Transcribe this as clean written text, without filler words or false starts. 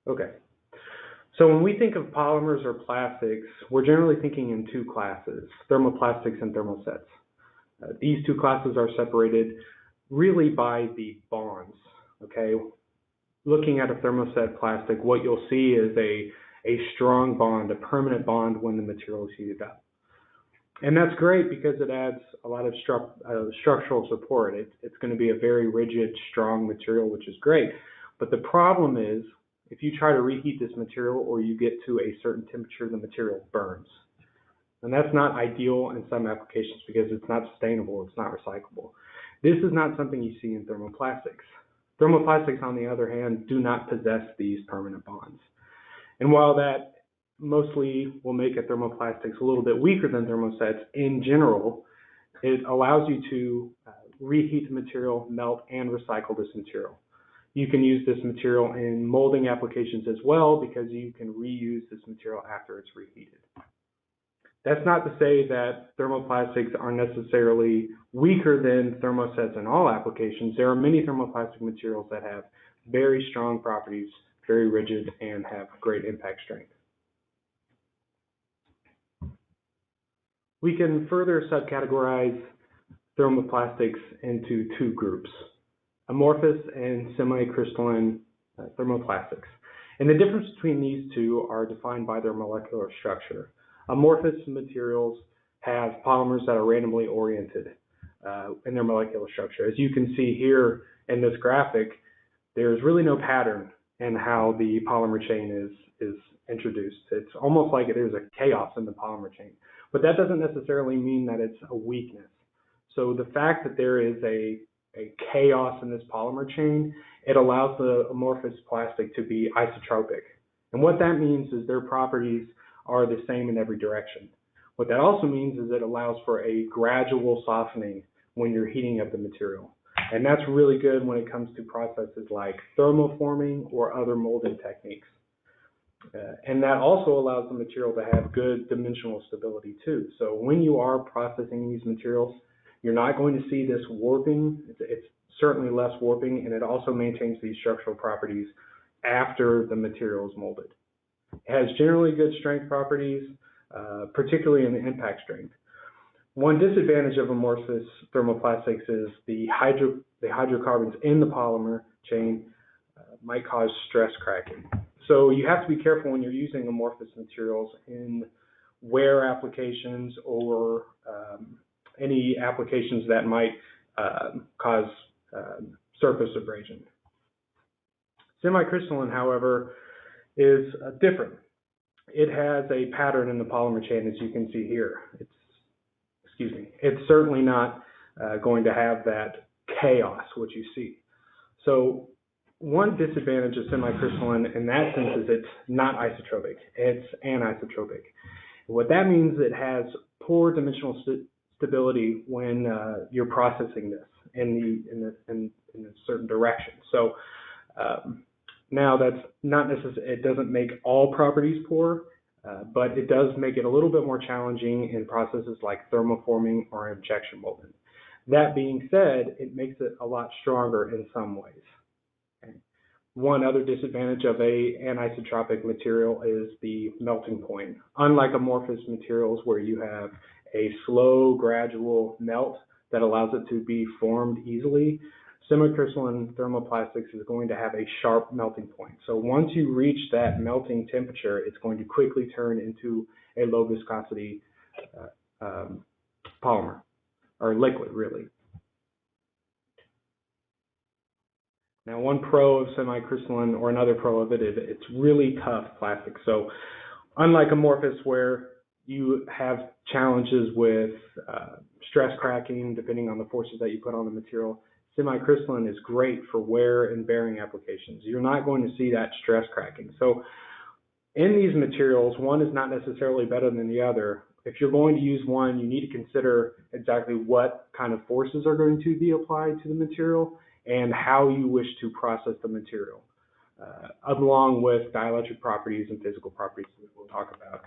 Okay. So when we think of polymers or plastics, we're generally thinking in two classes, thermoplastics and thermosets. These two classes are separated really by the bonds, okay? Looking at a thermoset plastic, what you'll see is a strong bond, a permanent bond when the material is heated up. And that's great because it adds a lot of structural support. It's going to be a very rigid, strong material, which is great. But the problem is, if you try to reheat this material or you get to a certain temperature, the material burns. And that's not ideal in some applications because it's not sustainable, it's not recyclable. This is not something you see in thermoplastics. Thermoplastics, on the other hand, do not possess these permanent bonds. And while that mostly will make a thermoplastics a little bit weaker than thermosets, in general, it allows you to reheat the material, melt, and recycle this material. You can use this material in molding applications as well because you can reuse this material after it's reheated. That's not to say that thermoplastics are necessarily weaker than thermosets in all applications. There are many thermoplastic materials that have very strong properties, very rigid, and have great impact strength. We can further subcategorize thermoplastics into two groups, amorphous and semi-crystalline thermoplastics. And the difference between these two are defined by their molecular structure. Amorphous materials have polymers that are randomly oriented in their molecular structure. As you can see here in this graphic, there's really no pattern in how the polymer chain is introduced. It's almost like there's a chaos in the polymer chain. But that doesn't necessarily mean that it's a weakness. So the fact that there is a chaos in this polymer chain, it allows the amorphous plastic to be isotropic. And what that means is their properties are the same in every direction. What that also means is it allows for a gradual softening when you're heating up the material. And that's really good when it comes to processes like thermoforming or other molding techniques. And that also allows the material to have good dimensional stability too. So when you are processing these materials, you're not going to see this warping. It's certainly less warping, and it also maintains these structural properties after the material is molded. It has generally good strength properties, particularly in the impact strength. One disadvantage of amorphous thermoplastics is the hydrocarbons in the polymer chain might cause stress cracking. So you have to be careful when you're using amorphous materials in wear applications or any applications that might cause surface abrasion. Semi-crystalline, however, is different. It has a pattern in the polymer chain, as you can see here. It's certainly not going to have that chaos, which you see. So one disadvantage of semi-crystalline in that sense is it's not isotropic. It's anisotropic. What that means is it has poor dimensional stability when you're processing this in a certain direction. So now that's not necessarily, it doesn't make all properties poor, but it does make it a little bit more challenging in processes like thermoforming or injection molding. That being said, it makes it a lot stronger in some ways. Okay. One other disadvantage of a anisotropic material is the melting point. Unlike amorphous materials where you have a slow, gradual melt that allows it to be formed easily, semi-crystalline thermoplastics is going to have a sharp melting point. So once you reach that melting temperature, it's going to quickly turn into a low viscosity polymer, or liquid, really. Now, one pro of semi-crystalline, or another pro of it, is it's really tough plastic. So unlike amorphous, where you have challenges with stress cracking, depending on the forces that you put on the material, semi-crystalline is great for wear and bearing applications. You're not going to see that stress cracking. So in these materials, one is not necessarily better than the other. If you're going to use one, you need to consider exactly what kind of forces are going to be applied to the material and how you wish to process the material, along with dielectric properties and physical properties that we'll talk about.